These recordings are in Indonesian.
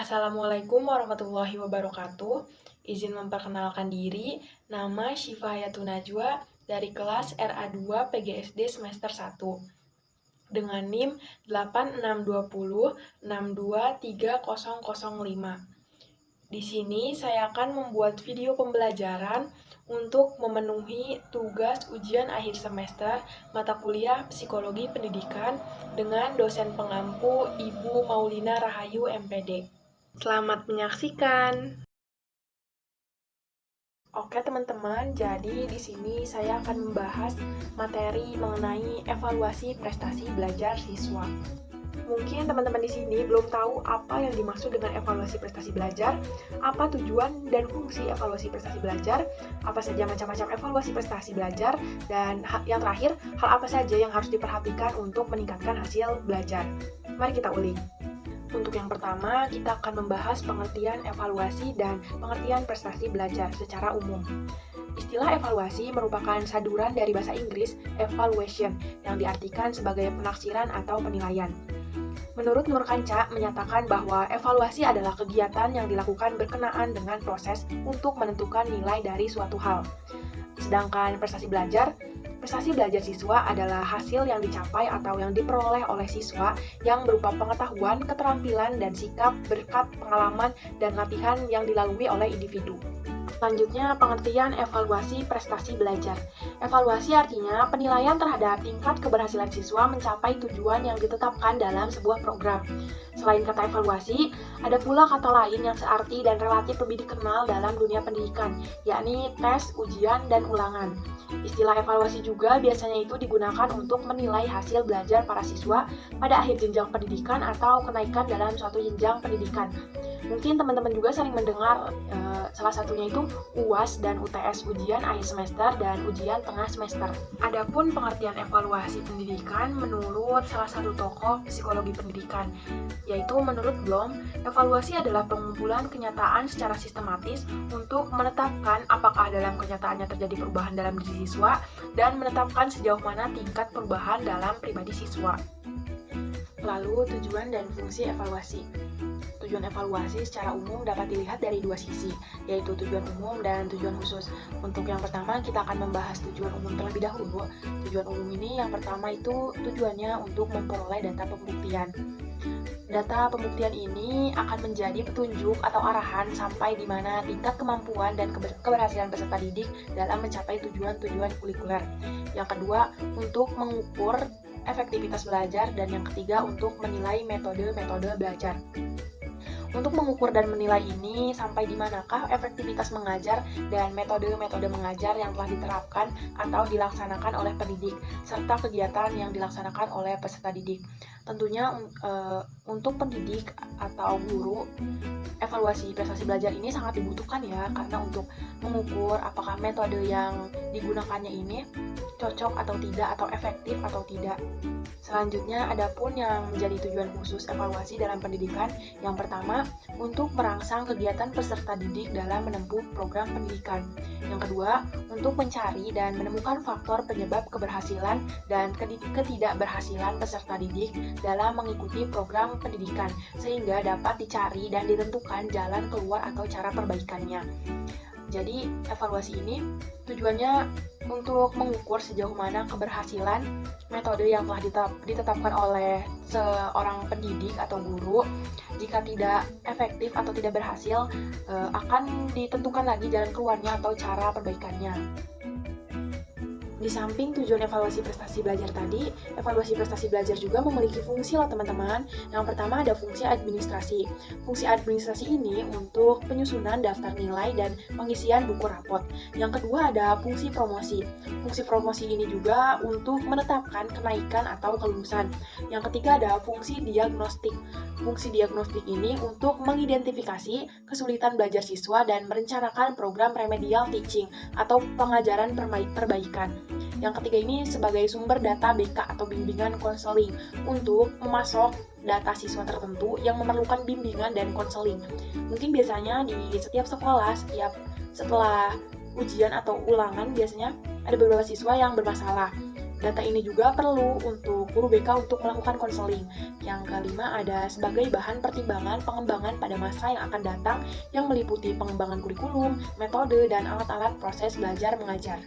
Assalamualaikum warahmatullahi wabarakatuh. Izin memperkenalkan diri, nama Syifa Hayatun Najwa dari kelas RA2 PGSD semester 1 dengan NIM 8620623005. Di sini saya akan membuat video pembelajaran untuk memenuhi tugas ujian akhir semester mata kuliah Psikologi Pendidikan dengan dosen pengampu Ibu Maulina Rahayu MPD. Selamat menyaksikan. Oke teman-teman, jadi di sini saya akan membahas materi mengenai evaluasi prestasi belajar siswa. Mungkin teman-teman di sini belum tahu apa yang dimaksud dengan evaluasi prestasi belajar, apa tujuan dan fungsi evaluasi prestasi belajar, apa saja macam-macam evaluasi prestasi belajar, dan yang terakhir, hal apa saja yang harus diperhatikan untuk meningkatkan hasil belajar. Mari kita ulik. Untuk yang pertama, kita akan membahas pengertian evaluasi dan pengertian prestasi belajar secara umum. Istilah evaluasi merupakan saduran dari bahasa Inggris evaluation yang diartikan sebagai penaksiran atau penilaian. Menurut Nur Kanca menyatakan bahwa evaluasi adalah kegiatan yang dilakukan berkenaan dengan proses untuk menentukan nilai dari suatu hal. Sedangkan prestasi belajar siswa adalah hasil yang dicapai atau yang diperoleh oleh siswa yang berupa pengetahuan, keterampilan, dan sikap berkat pengalaman dan latihan yang dilalui oleh individu. Selanjutnya, pengertian evaluasi prestasi belajar. Evaluasi artinya penilaian terhadap tingkat keberhasilan siswa mencapai tujuan yang ditetapkan dalam sebuah program. Selain kata evaluasi, ada pula kata lain yang searti dan relatif lebih dikenal dalam dunia pendidikan, yakni tes, ujian, dan ulangan. Istilah evaluasi juga biasanya itu digunakan untuk menilai hasil belajar para siswa pada akhir jenjang pendidikan atau kenaikan dalam suatu jenjang pendidikan. Mungkin teman-teman juga sering mendengar salah satunya itu UAS dan UTS, ujian akhir semester dan ujian tengah semester. Adapun pengertian evaluasi pendidikan menurut salah satu tokoh psikologi pendidikan, yaitu menurut Bloom, evaluasi adalah pengumpulan kenyataan secara sistematis untuk menetapkan apakah dalam kenyataannya terjadi perubahan dalam diri siswa dan menetapkan sejauh mana tingkat perubahan dalam pribadi siswa. Lalu, tujuan dan fungsi evaluasi. Tujuan evaluasi secara umum dapat dilihat dari dua sisi, yaitu tujuan umum dan tujuan khusus. Untuk yang pertama, kita akan membahas tujuan umum terlebih dahulu. Tujuan umum ini yang pertama itu tujuannya untuk memperoleh data pembuktian. Data pembuktian ini akan menjadi petunjuk atau arahan sampai di mana tingkat kemampuan dan keberhasilan peserta didik dalam mencapai tujuan-tujuan kurikuler. Yang kedua, untuk mengukur efektivitas belajar, dan yang ketiga untuk menilai metode-metode belajar. Untuk mengukur dan menilai ini, sampai di manakah efektivitas mengajar dan metode-metode mengajar yang telah diterapkan atau dilaksanakan oleh pendidik, serta kegiatan yang dilaksanakan oleh peserta didik. Tentunya untuk pendidik atau guru, evaluasi prestasi belajar ini sangat dibutuhkan ya, karena untuk mengukur apakah metode yang digunakannya ini cocok atau tidak, atau efektif atau tidak. Selanjutnya, adapun yang menjadi tujuan khusus evaluasi dalam pendidikan, yang pertama, untuk merangsang kegiatan peserta didik dalam menempuh program pendidikan. Yang kedua, untuk mencari dan menemukan faktor penyebab keberhasilan dan ketidakberhasilan peserta didik dalam mengikuti program pendidikan, sehingga dapat dicari dan ditentukan jalan keluar atau cara perbaikannya. Jadi, evaluasi ini tujuannya untuk mengukur sejauh mana keberhasilan metode yang telah ditetapkan oleh seorang pendidik atau guru. Jika tidak efektif atau tidak berhasil, akan ditentukan lagi jalan keluarnya atau cara perbaikannya. Di samping tujuan evaluasi prestasi belajar tadi, evaluasi prestasi belajar juga memiliki fungsi loh teman-teman. Yang pertama ada fungsi administrasi. Fungsi administrasi ini untuk penyusunan daftar nilai dan pengisian buku rapot. Yang kedua ada fungsi promosi. Fungsi promosi ini juga untuk menetapkan kenaikan atau kelulusan. Yang ketiga ada fungsi diagnostik. Fungsi diagnostik ini untuk mengidentifikasi kesulitan belajar siswa dan merencanakan program remedial teaching atau pengajaran perbaikan. Yang ketiga ini sebagai sumber data BK atau bimbingan konseling untuk memasok data siswa tertentu yang memerlukan bimbingan dan konseling. Mungkin biasanya di setiap sekolah, setelah ujian atau ulangan biasanya ada beberapa siswa yang bermasalah. Data ini juga perlu untuk guru BK untuk melakukan konseling. Yang kelima ada sebagai bahan pertimbangan pengembangan pada masa yang akan datang yang meliputi pengembangan kurikulum, metode, dan alat-alat proses belajar mengajar.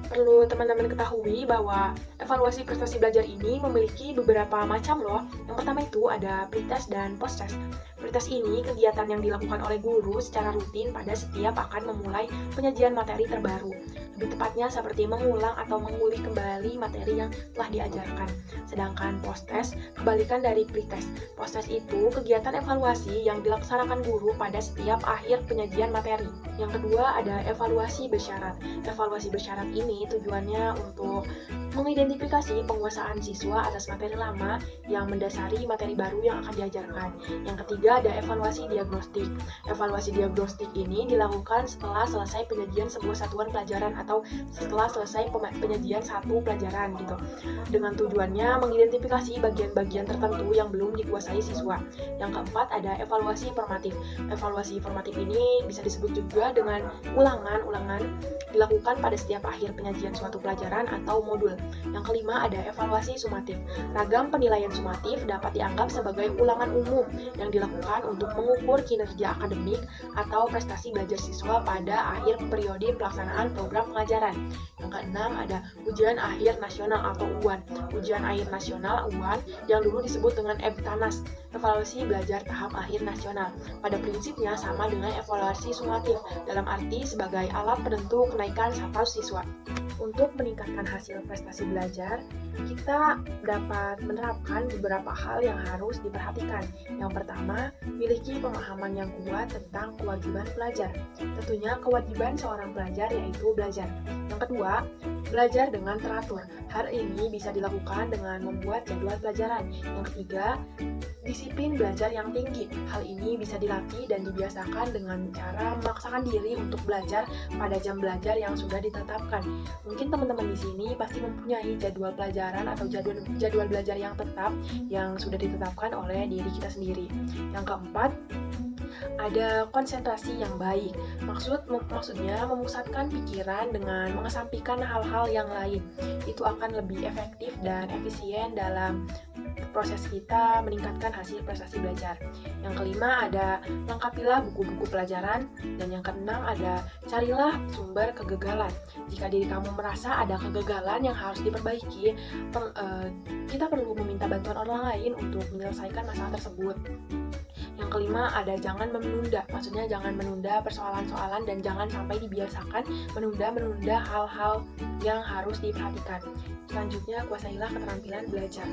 Perlu teman-teman ketahui bahwa evaluasi prestasi belajar ini memiliki beberapa macam loh. Yang pertama itu ada pretest dan post-test. Pretest ini kegiatan yang dilakukan oleh guru secara rutin pada setiap akan memulai penyajian materi terbaru. Lebih tepatnya seperti mengulang atau mengulik kembali materi yang telah diajarkan. Sedangkan post-test kebalikan dari pretest. Post-test itu kegiatan evaluasi yang dilaksanakan guru pada setiap akhir penyajian materi. Yang kedua ada evaluasi bersyarat. Evaluasi bersyarat ini tujuannya untuk mengidentifikasi penguasaan siswa atas materi lama yang mendasari materi baru yang akan diajarkan. Yang ketiga ada evaluasi diagnostik. Evaluasi diagnostik ini dilakukan setelah selesai penyajian sebuah satuan pelajaran atau setelah selesai penyajian satu pelajaran gitu. Dengan tujuannya mengidentifikasi bagian-bagian tertentu yang belum dikuasai siswa. Yang keempat ada evaluasi formatif. Evaluasi formatif ini bisa disebut juga dengan ulangan dilakukan pada setiap akhir penyajian suatu pelajaran atau modul. Yang kelima ada evaluasi sumatif. Ragam penilaian sumatif dapat dianggap sebagai ulangan umum yang dilakukan untuk mengukur kinerja akademik atau prestasi belajar siswa pada akhir periode pelaksanaan program pengajaran. Yang keenam ada ujian akhir nasional atau UAN. Ujian akhir nasional UAN yang dulu disebut dengan EBTANAS, evaluasi belajar tahap akhir nasional. Pada prinsipnya sama dengan evaluasi sumatif dalam arti sebagai alat penentu kenaikan status siswa. Untuk meningkatkan hasil prestasi belajar, kita dapat menerapkan beberapa hal yang harus diperhatikan. Yang pertama, miliki pemahaman yang kuat tentang kewajiban pelajar. Tentunya kewajiban seorang pelajar yaitu belajar. Yang kedua, belajar dengan teratur. Hal ini bisa dilakukan dengan membuat jadwal pelajaran. Yang ketiga, disiplin belajar yang tinggi. Hal ini bisa dilatih dan dibiasakan dengan cara memaksakan diri untuk belajar pada jam belajar yang sudah ditetapkan. Mungkin teman-teman di sini pasti mempunyai jadwal pelajaran atau jadwal belajar yang tetap yang sudah ditetapkan oleh diri kita sendiri. Yang keempat, ada konsentrasi yang baik. Maksudnya memusatkan pikiran dengan mengesampingkan hal-hal yang lain. Itu akan lebih efektif dan efisien dalam proses kita meningkatkan hasil prestasi belajar. Yang kelima ada lengkapilah buku-buku pelajaran. Dan yang keenam ada carilah sumber kegagalan. Jika diri kamu merasa ada kegagalan yang harus diperbaiki, kita perlu meminta bantuan orang lain untuk menyelesaikan masalah tersebut. Yang kelima ada jangan menunda, maksudnya jangan menunda persoalan-soalan dan jangan sampai dibiasakan menunda hal-hal yang harus diperhatikan. Selanjutnya, kuasailah keterampilan belajar.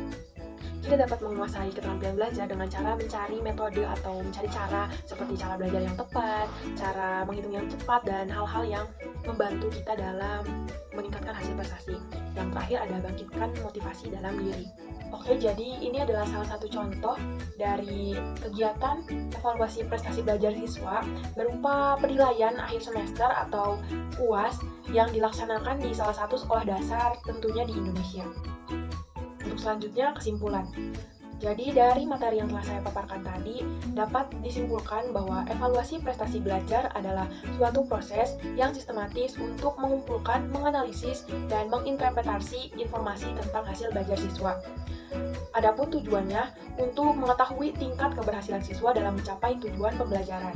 Kita dapat menguasai keterampilan belajar dengan cara mencari metode atau mencari cara seperti cara belajar yang tepat, cara menghitung yang cepat, dan hal-hal yang membantu kita dalam meningkatkan hasil prestasi. Yang terakhir ada bangkitkan motivasi dalam diri. Oke, jadi ini adalah salah satu contoh dari kegiatan evaluasi prestasi belajar siswa berupa penilaian akhir semester atau UAS yang dilaksanakan di salah satu sekolah dasar tentunya di Indonesia. Untuk selanjutnya, kesimpulan. Jadi dari materi yang telah saya paparkan tadi, dapat disimpulkan bahwa evaluasi prestasi belajar adalah suatu proses yang sistematis untuk mengumpulkan, menganalisis, dan menginterpretasi informasi tentang hasil belajar siswa. Adapun tujuannya untuk mengetahui tingkat keberhasilan siswa dalam mencapai tujuan pembelajaran.